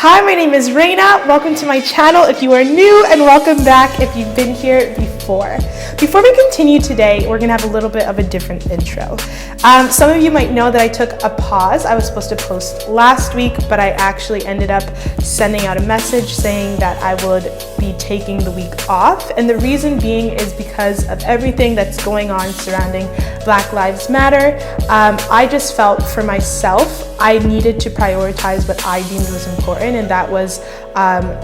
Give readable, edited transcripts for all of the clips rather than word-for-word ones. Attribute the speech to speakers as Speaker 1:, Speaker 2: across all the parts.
Speaker 1: Hi, my name is Raina. Welcome to my channel if you are new, and welcome back if you've been here before. Before we continue today, we're gonna have a little bit of a different intro. Some of you might know that I took a pause. I was supposed to post last week, but I actually ended up sending out a message saying that I would be taking the week off. And the reason being is because of everything that's going on surrounding Black Lives Matter. I just felt for myself, I needed to prioritize what I deemed was important, and that was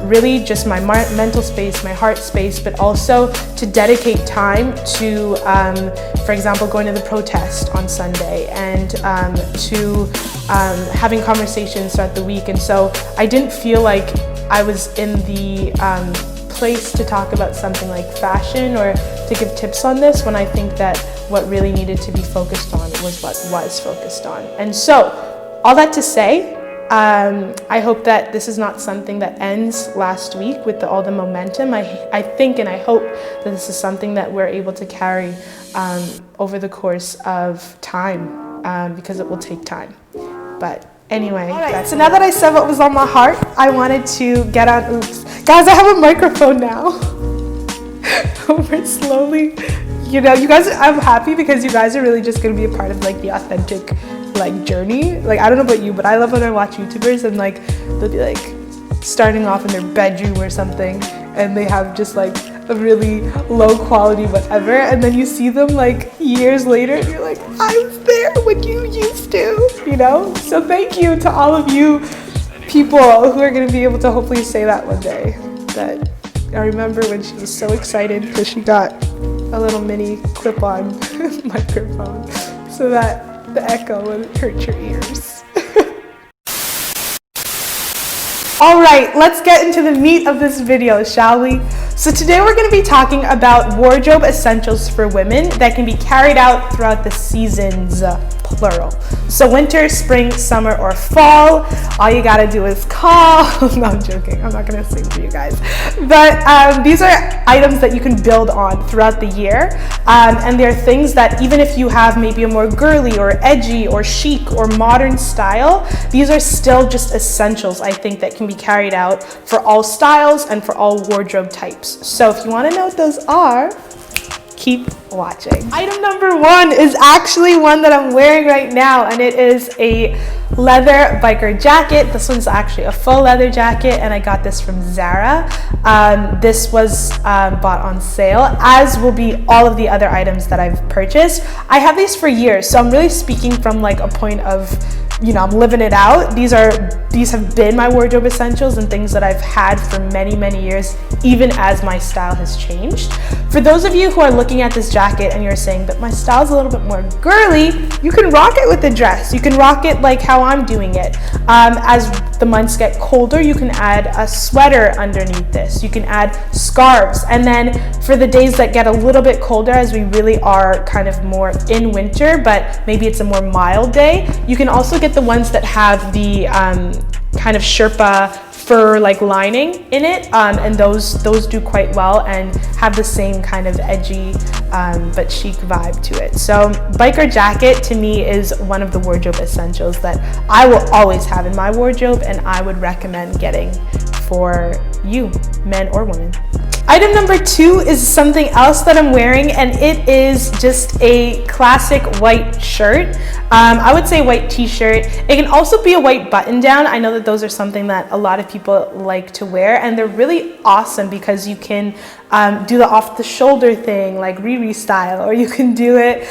Speaker 1: really just my mental space, my heart space, but also to dedicate time to, for example, going to the protest on Sunday and to having conversations throughout the week. And so I didn't feel like I was in the place to talk about something like fashion or to give tips on this, when I think that what really needed to be focused on was what was focused on. And so, all that to say, I hope that this is not something that ends last week with all the momentum. I think and I hope that this is something that we're able to carry over the course of time, because it will take time. But anyway, so now that I said what was on my heart, I wanted to get on, guys, I have a microphone now. We're slowly, you know, you guys, I'm happy because you guys are really just gonna be a part of like the authentic journey. Like, I don't know about you, but I love when I watch YouTubers and like they'll be like starting off in their bedroom or something and they have just like a really low quality whatever, and then you see them like years later and you're like, I was there when you used to, you know? So thank you to all of you people who are going to be able to hopefully say that one day. That I remember when she was so excited because she got a little mini clip-on microphone so that the echo wouldn't hurt your ears. All right, let's get into the meat of this video, shall we? So today we're going to be talking about wardrobe essentials for women that can be carried out throughout the seasons, plural. So winter, spring, summer, or fall. All you gotta do is call. No, I'm joking. I'm not gonna sing for you guys. But these are items that you can build on throughout the year. And they're things that even if you have maybe a more girly or edgy or chic or modern style, these are still just essentials, I think, that can be carried out for all styles and for all wardrobe types. So if you wanna know what those are, keep watching. Item number one is actually one that I'm wearing right now, and it is a leather biker jacket. This one's actually a faux leather jacket, and I got this from Zara. This was bought on sale, as will be all of the other items that I've purchased. I have these for years, so I'm really speaking from like a point of, you know, I'm living it out. These have been my wardrobe essentials and things that I've had for many, many years, even as my style has changed. For those of you who are looking at this jacket and you're saying that my style is a little bit more girly, you can rock it with a dress. You can rock it like how I'm doing it. As the months get colder, you can add a sweater underneath this. You can add scarves. And then for the days that get a little bit colder, as we really are kind of more in winter, but maybe it's a more mild day, you can also get the ones that have the kind of Sherpa fur like lining in it, and those do quite well and have the same kind of edgy but chic vibe to it. So biker jacket to me is one of the wardrobe essentials that I will always have in my wardrobe, and I would recommend getting for you, men or women. Item number two is something else that I'm wearing, and it is just a classic white shirt. I would say white t-shirt. It can also be a white button down. I know that those are something that a lot of people like to wear, and they're really awesome because you can do the off the shoulder thing like Riri style, or you can do it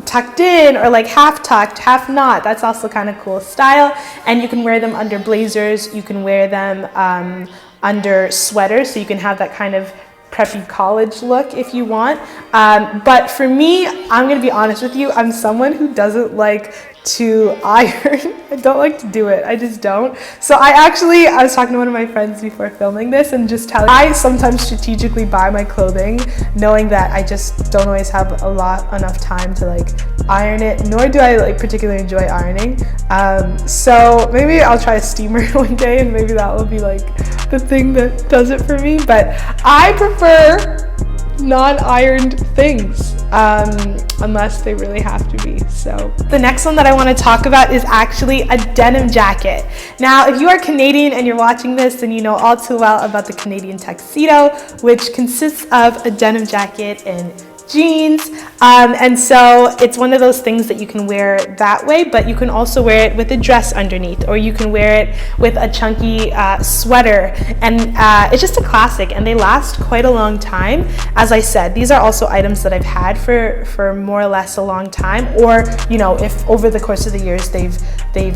Speaker 1: tucked in, or like half tucked, half not. That's also kind of cool style, and you can wear them under blazers. You can wear them under sweaters, so you can have that kind of preppy college look if you want. But for me, I'm gonna be honest with you, I'm someone who doesn't like to iron. I don't like to do it. I just don't. So I was talking to one of my friends before filming this and just telling, I sometimes strategically buy my clothing knowing that I just don't always have enough time to like iron it, nor do I like particularly enjoy ironing. So maybe I'll try a steamer one day, and maybe that will be like the thing that does it for me. But I prefer non-ironed things, unless they really have to be. So the next one that I want to talk about is actually a denim jacket. Now, if you are Canadian and you're watching this, then you know all too well about the Canadian tuxedo, which consists of a denim jacket and jeans, and so it's one of those things that you can wear that way, but you can also wear it with a dress underneath, or you can wear it with a chunky sweater, and it's just a classic, and they last quite a long time. As I said, these are also items that I've had for more or less a long time, or you know, if over the course of the years they've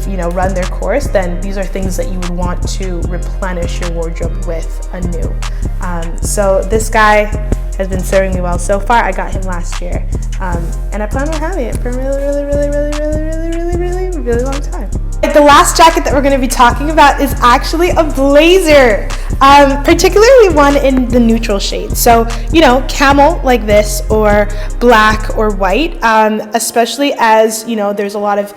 Speaker 1: you know run their course, then these are things that you would want to replenish your wardrobe with anew. So this guy has been serving me well so far. I got him last year, and I plan on having it for a really long time. The last jacket that we're going to be talking about is actually a blazer, particularly one in the neutral shade. So, you know, camel like this, or black or white, especially as, you know, there's a lot of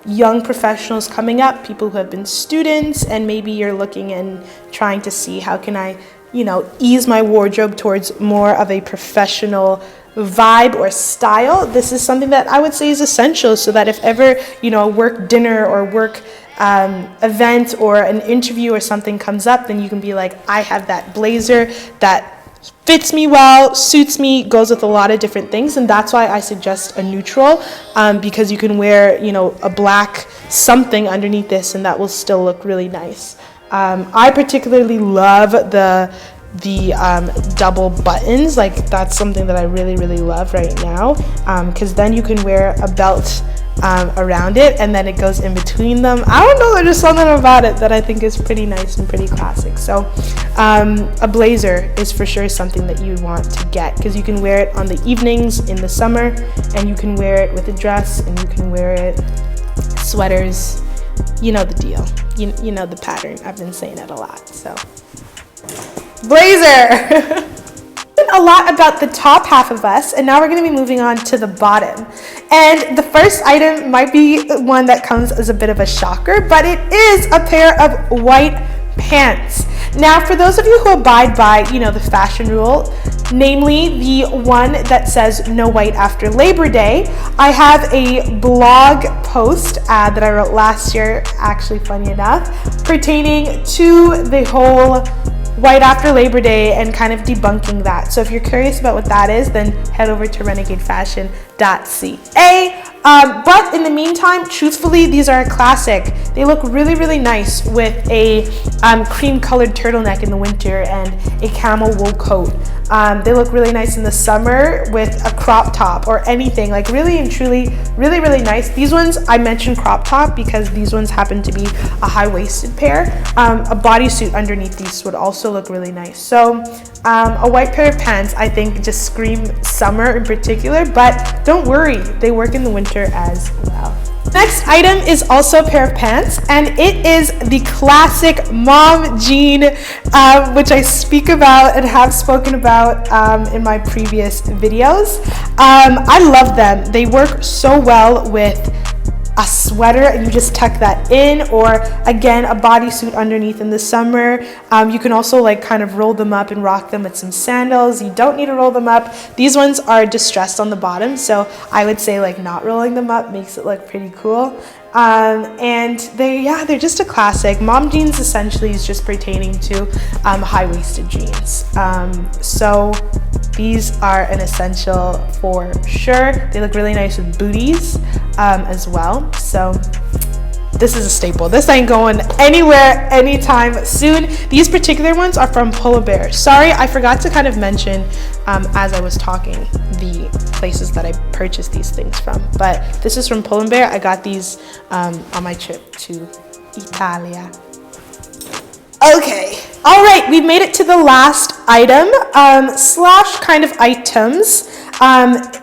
Speaker 1: young professionals coming up, people who have been students, and maybe you're looking and trying to see how can I, you know, ease my wardrobe towards more of a professional vibe or style. This is something that I would say is essential, so that if ever, you know, a work dinner or work event or an interview or something comes up, then you can be like, I have that blazer that fits me well, suits me, goes with a lot of different things. And that's why I suggest a neutral, because you can wear, you know, a black something underneath this and that will still look really nice. I particularly love the double buttons. Like, that's something that I really love right now, because then you can wear a belt around it, and then it goes in between them. I don't know, there's just something about it that I think is pretty nice and pretty classic. So a blazer is for sure something that you want to get, because you can wear it on the evenings in the summer, and you can wear it with a dress, and you can wear it sweaters. You know the deal. You know the pattern. I've been saying it a lot. So blazer. A lot about the top half of us, and now we're going to be moving on to the bottom. And the first item might be one that comes as a bit of a shocker, but it is a pair of white pants. Now, for those of you who abide by, you know, the fashion rule, namely the one that says no white after Labor Day, I have a blog post that I wrote last year, actually funny enough, pertaining to the whole white after Labor Day and kind of debunking that. So if you're curious about what that is, then head over to renegadefashion.ca. But in the meantime, truthfully, these are a classic. They look really nice with a cream colored turtleneck in the winter and a camel wool coat. They look really nice in the summer with a crop top or anything, like really and truly really nice. These ones, I mentioned crop top because these ones happen to be a high-waisted pair. A bodysuit underneath these would also look really nice. So a white pair of pants, I think, just scream summer in particular, but don't worry, they work in the winter as well. Next item is also a pair of pants, and it is the classic mom jean, which I speak about and have spoken about in my previous videos. I love them. They work so well with a sweater, and you just tuck that in, or again a bodysuit underneath in the summer. You can also like kind of roll them up and rock them with some sandals. You don't need to roll them up. These ones are distressed on the bottom, so I would say like not rolling them up makes it look pretty cool. And they're just a classic. Mom jeans essentially is just pertaining to high-waisted jeans. So these are an essential for sure. They look really nice with booties as well. So this is a staple. This ain't going anywhere anytime soon. These particular ones are from Pull & Bear. Sorry, I forgot to kind of mention as I was talking the places that I purchased these things from. But this is from Pull & Bear. I got these on my trip to Italia. Okay, all right, we've made it to the last item slash kind of items.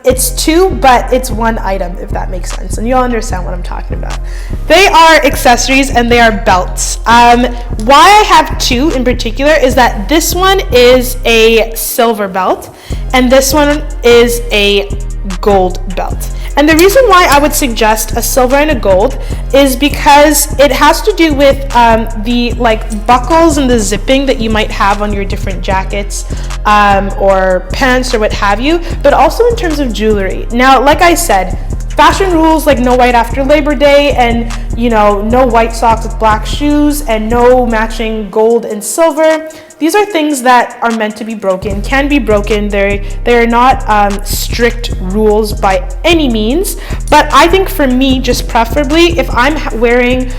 Speaker 1: It's two, but it's one item, if that makes sense, and you'll understand what I'm talking about. They are accessories and they are belts. Why I have two in particular is that this one is a silver belt and this one is a gold belt. And the reason why I would suggest a silver and a gold is because it has to do with the like buckles and the zipping that you might have on your different jackets or pants or what have you, but also in terms of jewelry. Now, like I said, fashion rules like no white after Labor Day, and you know, no white socks with black shoes, and no matching gold and silver. These are things that are meant to be broken, can be broken. They're not strict rules by any means, but I think for me, just preferably, if I'm wearing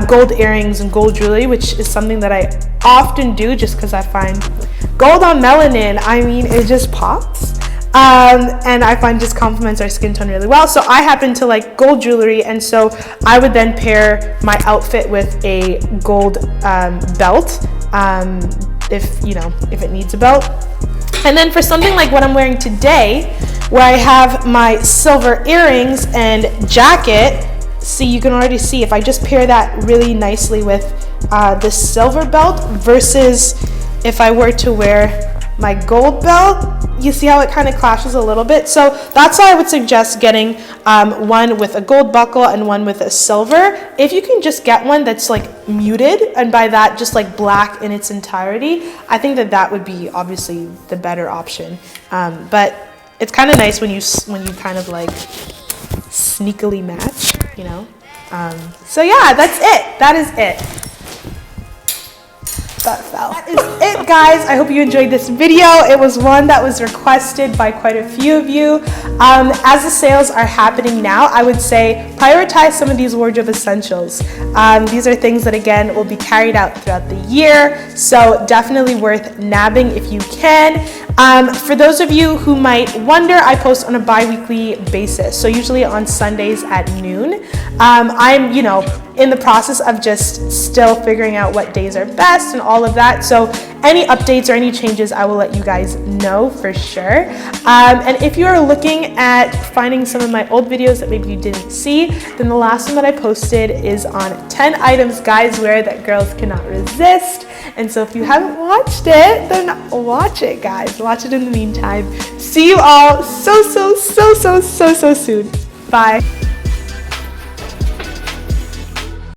Speaker 1: gold earrings and gold jewelry, which is something that I often do just because I find gold on melanin, I mean, it just pops. And I find just complements our skin tone really well. So I happen to like gold jewelry, and so I would then pair my outfit with a gold belt, if it needs a belt. And then for something like what I'm wearing today, where I have my silver earrings and jacket, see, you can already see if I just pair that really nicely with the silver belt versus if I were to wear my gold belt, you see how it kind of clashes a little bit. So that's why I would suggest getting one with a gold buckle and one with a silver. If you can just get one that's like muted, and by that just like black in its entirety, I think that would be obviously the better option. But it's kind of nice when you kind of like sneakily match, you know. So yeah, that's it. That is it. That is it, guys. I hope you enjoyed this video. It was one that was requested by quite a few of you. As the sales are happening now, I would say prioritize some of these wardrobe essentials. These are things that, again, will be carried out throughout the year, so definitely worth nabbing if you can. For those of you who might wonder, I post on a bi-weekly basis, so usually on Sundays at noon. I'm, in the process of just still figuring out what days are best and all of that. So any updates or any changes, I will let you guys know for sure. And if you are looking at finding some of my old videos that maybe you didn't see, then the last one that I posted is on 10 items guys wear that girls cannot resist. And so if you haven't watched it, then watch it, guys. Watch it in the meantime. See you all so soon. Bye.